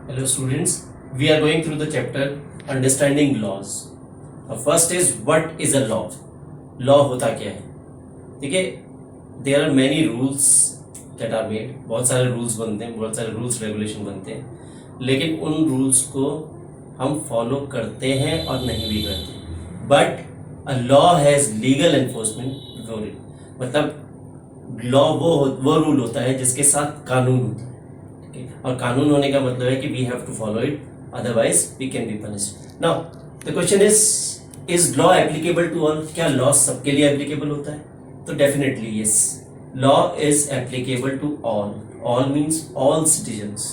Hello students, we are going through the chapter understanding laws. First is what is a law? Law होता क्या है? ठीक है, there are many rules that are made. बहुत सारे rules बनते हैं, बहुत सारे rules regulation बनते हैं, लेकिन उन rules को हम follow करते हैं और नहीं भी करते. But a law has legal enforcement for it. मतलब law वो rule होता है जिसके साथ कानून होता है. और कानून होने का मतलब है कि we have to follow it, otherwise we can be punished. Now the question is law applicable to all? क्या लॉ सबके लिए एप्लीकेबल होता है? तो definitely yes, law is applicable to all. All means all citizens.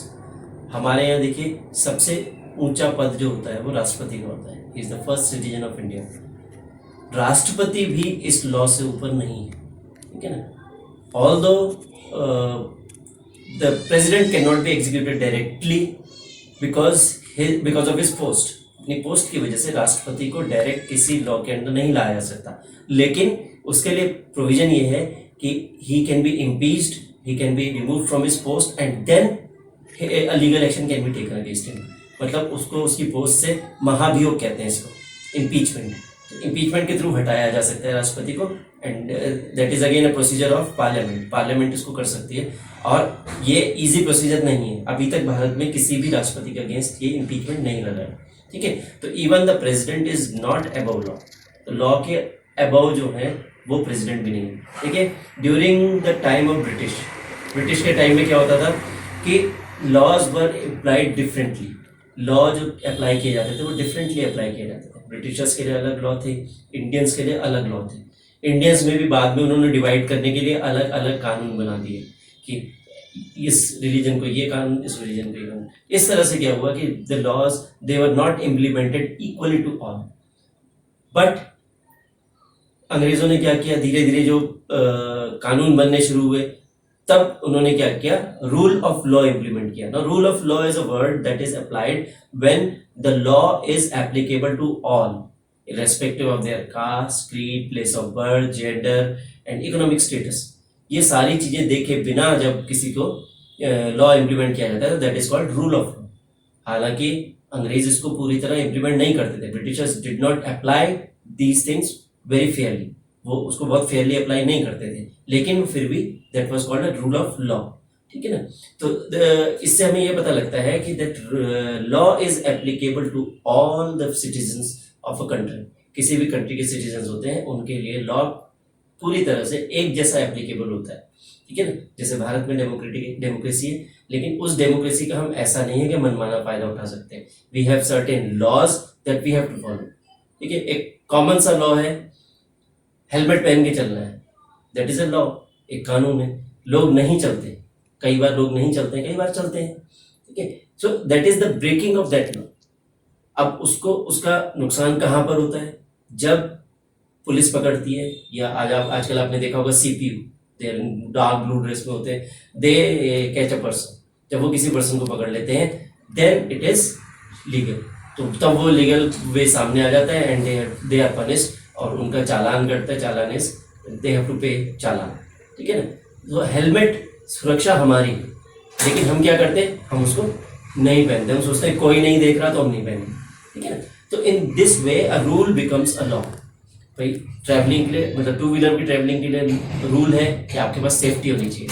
हमारे यहाँ देखिए, सबसे ऊंचा पद जो होता है वो राष्ट्रपति का होता है. He is the first citizen of India. राष्ट्रपति भी इस लॉ से ऊपर नहीं है, ठीक है ना. Although the president cannot be executed directly because of his post. अपनी पोस्ट की वजह से राष्ट्रपति को डायरेक्ट किसी लॉ के अंदर नहीं लाया जा सकता, लेकिन उसके लिए प्रोविजन ये है कि he can be impeached, he can be removed from his post and then a legal action can be taken against him. मतलब उसको उसकी पोस्ट से महाभियोग कहते हैं इसको, इम्पीचमेंट. तो इम्पीचमेंट के थ्रू हटाया जा सकता है राष्ट्रपति को, and that is again a procedure of parliament. Parliament इसको कर सकती है, और ये इजी प्रोसीजर नहीं है. अभी तक भारत में किसी भी राष्ट्रपति के अगेंस्ट ये इम्पीचमेंट नहीं लगा है, ठीक है. तो even the president is not above law. तो लॉ के अबव जो है वो प्रेसिडेंट भी नहीं है, ठीक है. During the time of British के टाइम में क्या होता था कि laws were applied differently. Law जो अप्लाई किए जाते थे वो डिफरेंटली अप्लाई किए जाते थे. ब्रिटिशर्स के लिए अलग लॉ थे, इंडियंस के लिए अलग लॉ थे. इंडियंस में भी बाद में उन्होंने डिवाइड करने के लिए अलग अलग कानून बना दिए कि इस रिलीजन को ये कानून, इस रिलीजन को ये कानून. इस तरह से क्या हुआ कि the laws they were not implemented equally to all. But अंग्रेजों ने क्या किया, धीरे धीरे जो कानून बनने शुरू हुए, तब उन्होंने क्या किया, रूल ऑफ लॉ इम्प्लीमेंट किया. Now rule of law is a word that is applied when the law is applicable to all irrespective of their caste, creed, place of birth, gender and economic status. ये सारी चीजें देखे बिना जब किसी को law implement किया जाता है, that is called rule of law. हालांकि अंग्रेज इसको पूरी तरह इम्प्लीमेंट नहीं करते थे. Britishers did not apply these things very Fairlie. वो उसको बहुत फेयरली अप्लाई नहीं करते थे, लेकिन फिर भी that was called a rule of law, ठीक है ना. तो इससे हमें ये पता लगता है कि that law is applicable to all the citizens of a country. किसी भी कंट्री के सिटीजन होते हैं उनके लिए लॉ पूरी तरह से एक जैसा एप्लीकेबल होता है, ठीक है ना. जैसे भारत में डेमोक्रेसी है, लेकिन उस डेमोक्रेसी का हम ऐसा नहीं है कि मनमाना फायदा उठा सकते हैं. We have certain laws that we have to follow, ठीक है. एक कॉमन सा लॉ है, हेलमेट पहन के चलना है, दैट इज अ लॉ, एक कानून है. लोग नहीं चलते, कई बार लोग नहीं चलते हैं, कई बार चलते हैं, ठीक है. So that is the breaking of that law. अब उसको उसका नुकसान कहाँ पर होता है, जब पुलिस पकड़ती है, या आजकल आपने देखा होगा सीपीयू, दे डार्क ब्लू ड्रेस में होते हैं, दे कैच अ पर्सन. जब वो किसी पर्सन को पकड़ लेते हैं, देन इट इज लीगल. तो तब वो लीगल वे सामने आ जाता है, एंड दे आर पनिश्ड, और उनका चालान कटता है. चालान इज दे हैव टू पे चालान, ठीक है ना. तो हेलमेट सुरक्षा हमारी है, लेकिन हम क्या करते हैं, हम उसको नहीं पहनते. हम सोचते हैं कोई नहीं देख रहा तो हम नहीं पहनेंगे, ठीक है ना. तो इन this way a rule becomes a law. भाई ट्रैवलिंग के लिए, मतलब टू व्हीलर की ट्रैवलिंग के लिए रूल है कि आपके पास सेफ्टी होनी चाहिए,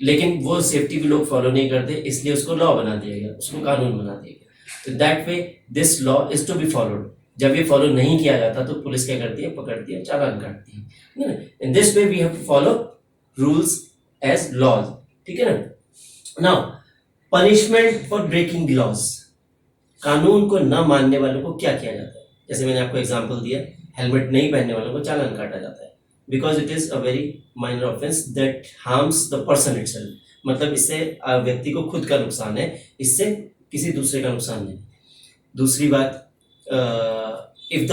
लेकिन वो सेफ्टी भी लोग फॉलो नहीं करते, इसलिए उसको लॉ बना दिया गया, उसको कानून बना दिया गया. तो that way this law is to be followed. जब ये फॉलो नहीं किया जाता तो पुलिस क्या करती है, पकड़ती है, चालान काटती है, ठीक है ना. In this way we have to follow rules as laws, ठीक है ना. Now punishment for breaking laws. कानून को न मानने वालों को क्या किया जाता है. जैसे मैंने आपको एग्जांपल दिया, हेलमेट नहीं पहनने वालों को चालान काटा जाता है, because it is a very minor offence that harms the person itself. मतलब इससे व्यक्ति को खुद का नुकसान है, इससे किसी दूसरे का नुकसान नहीं. दूसरी बात, if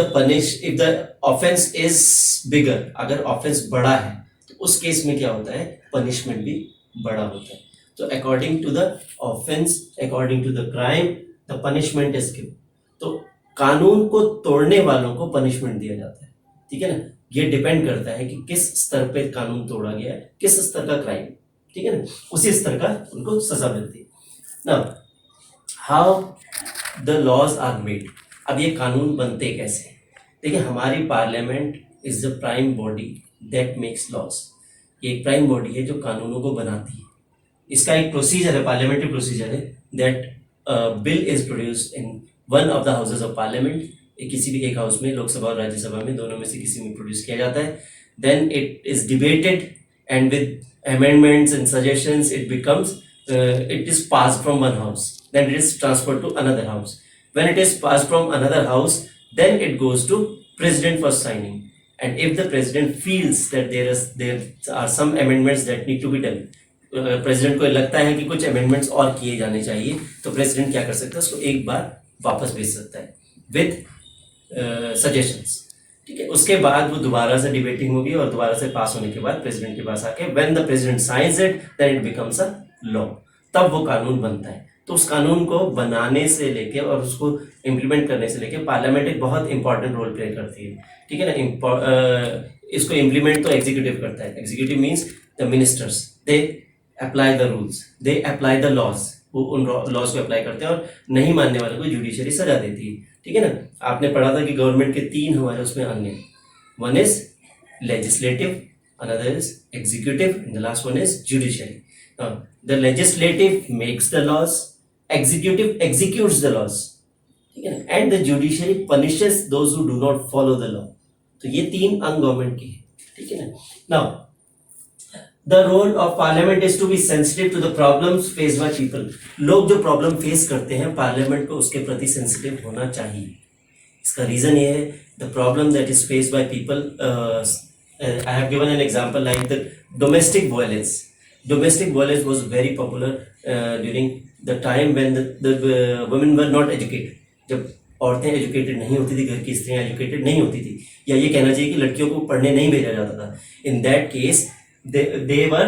the offence is bigger, अगर ऑफेंस बड़ा है तो उस केस में क्या होता है, पनिशमेंट भी बड़ा होता है. तो according to the offence, according to the crime, the punishment is given. तो कानून को तोड़ने वालों को पनिशमेंट दिया जाता है, ठीक है ना. ये डिपेंड करता है कि किस स्तर पे कानून तोड़ा गया है, किस स्तर का क्राइम, ठीक है ना, उसी स्तर का उनको सजा मिलती है. ना how the laws are made. अब ये कानून बनते कैसे? देखिए, हमारी parliament is the prime body that makes laws. ये एक प्राइम बॉडी है जो कानूनों को बनाती है। इसका एक प्रोसीजर है, पार्लियामेंट्री प्रोसीजर है, that bill is produced in one of the houses of parliament. किसी भी एक हाउस में, लोकसभा और राज्यसभा में, दोनों में से किसी में प्रोड्यूस किया जाता है। Then it is debated and with amendments and suggestions it is passed from one house, then it is transferred to another house. When it is passed from another house, then it goes to president for signing, and if the president feels that there are some amendments that need to be done, president को लगता है कि कुछ amendments और किए जाने चाहिए, तो president क्या कर सकता है, उसको एक बार वापस भेज सकता है with suggestions। ठीक है, उसके बाद वो दोबारा से डिबेटिंग होगी और दोबारा से पास होने के बाद प्रेसिडेंट के पास आके when the president signs it then it becomes a law, तब वो कानून बनता है। तो उस कानून को बनाने से लेके और उसको इम्प्लीमेंट करने से लेके पार्लियामेंट एक बहुत इंपॉर्टेंट रोल प्ले करती है। ठीक है ना, इसको इम्प्लीमेंट तो एग्जीक्यूटिव करता है। Executive means the ministers, they apply the rules, they apply the laws, वो उन लॉज को अप्लाई करते हैं और नहीं मानने वालों को जुडिशरी सजा देती है। ठीक है ना, आपने पढ़ा था कि गवर्नमेंट के तीन हमारे उसमें अंग हैं, one is legislative, another is executive and the last one is judiciary. The legislative makes the laws, executive executes the laws, ठीक है ना, and the judiciary punishes those who do not follow the law. तो ये तीन अंग government के हैं। ठीक है ना, now The role of parliament is to be sensitive to the problems faced by people. लोग जो प्रॉब्लम फेस करते हैं पार्लियामेंट को उसके प्रति सेंसिटिव होना चाहिए। इसका रीजन ये है, the problem that is faced by people, I have given an example like the domestic violence. Domestic violence was very popular during the time when the women were not educated. जब औरतें educated नहीं होती थी, घर की स्त्रियां educated नहीं होती थी, या ये कहना चाहिए कि लड़कियों को पढ़ने नहीं भेजा जाता था। In that case they were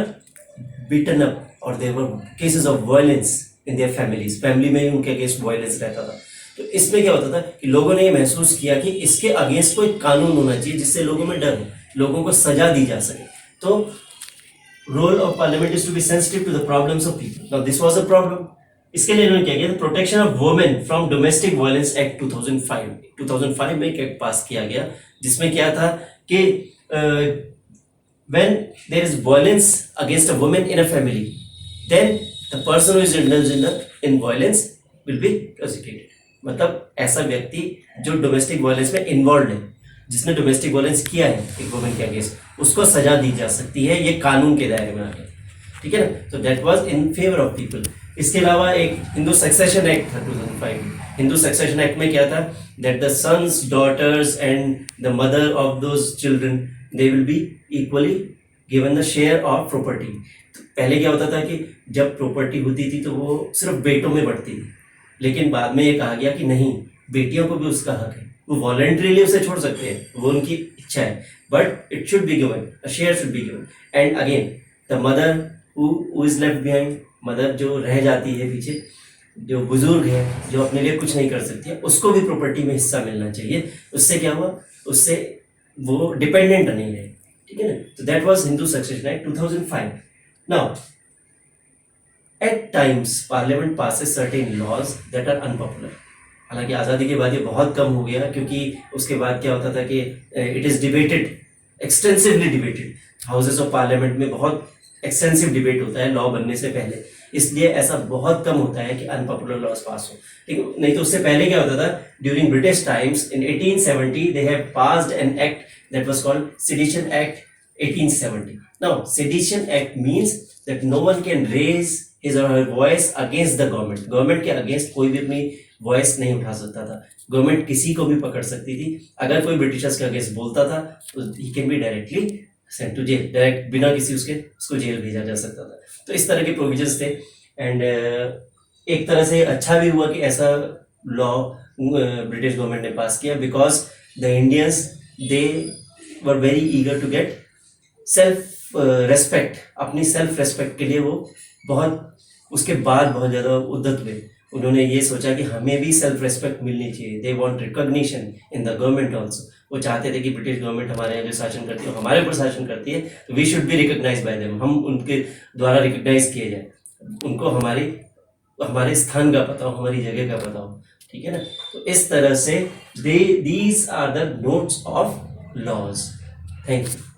beaten up or there were cases of violence in their families, family में ही उनके अगेंस्ट वायलेंस रहता था। तो इसमें क्या होता था कि लोगों ने ये महसूस किया कि इसके अगेंस्ट कोई कानून होना चाहिए जिससे लोगों में डर हो, लोगों को सजा दी जा सके। तो role of parliament is to be sensitive to the problems of people. Now this was a problem. इसके लिए इन्होंने क्या किया, protection of women from domestic violence act 2005 में एक एक्ट पास किया गया, जिसमें क्या था कि when there is violence against a woman in a family, then the person who is indulged in violence will be prosecuted। मतलब ऐसा व्यक्ति जो डोमेस्टिक वायलेंस में इन्वॉल्व है, जिसने डोमेस्टिक वायलेंस किया है एक वुमेन के अगेंस्ट, उसको सजा दी जा सकती है, ये कानून के दायरे में आके। ठीक है ना, तो that was in favour of people. इसके अलावा एक हिंदू सक्सेशन एक्ट था 2005। हिंदू सक्सेशन एक्ट में क्या था, that the sons, daughters and the mother of those children they will be equally given the share of property. तो पहले क्या होता था कि जब प्रॉपर्टी होती थी तो वो सिर्फ बेटों में बढ़ती थी, लेकिन बाद में ये कहा गया कि नहीं, बेटियों को भी उसका हक है, वो वॉलंटरीली उसे छोड़ सकते हैं, वो उनकी इच्छा है, but it should be given, a share should be given. And again the mother who is left behind, mother जो रह जाती है पीछे, जो बुजुर्ग है, जो अपने लिए कुछ नहीं कर सकती है, उसको भी प्रॉपर्टी में हिस्सा मिलना चाहिए। उससे क्या हुआ, उससे वो डिपेंडेंट नहीं रहे। ठीक है ना, तो that was Hindu succession act 2005। Now at times parliament passes certain laws that are unpopular. हालांकि आज़ादी के बाद ये बहुत कम हो गया, क्योंकि उसके बाद क्या होता था कि it is debated, extensively debated, houses of parliament में बहुत एक्सटेंसिव डिबेट होता है लॉ बनने से पहले, इसलिए ऐसा बहुत कम होता है कि अनपॉपुलर लॉज पास हो। ठीक है, नहीं तो उससे पहले क्या होता था, during British times in 1870 they have passed an act that was called Sedition Act 1870. Now, Sedition Act means that no one can raise his or her voice against the government. Government के against कोई भी अपनी voice नहीं उठा सकता था। Government किसी को भी पकड़ सकती थी। अगर कोई ब्रिटिशर्स के against बोलता था तो he can be directly sent to jail, direct बिना किसी उसको जेल भेजा जा सकता था। तो इस तरह के प्रोविजंस थे। एंड एक तरह से अच्छा भी हुआ कि ऐसा लॉ ब्रिटिश गवर्नमेंट ने पास किया, because the Indians they were very eager to get self respect. अपनी सेल्फ रेस्पेक्ट के लिए वो बहुत उसके बाद बहुत ज़्यादा उद्यत हुए। उन्होंने ये सोचा कि हमें भी सेल्फ रेस्पेक्ट मिलनी चाहिए। They want recognition in the government also. वो चाहते थे कि ब्रिटिश गवर्नमेंट हमारे यहाँ जो शासन करती है, हमारे ऊपर शासन करती है, तो we should be recognise by them, हम उनके द्वारा रिकॉग्नाइज किए जाए, उनको हमारी हमारे स्थान का पता हो, हमारी जगह का पता हो, ठीक है ना। तो इस तरह से these are the notes of laws. Thank you.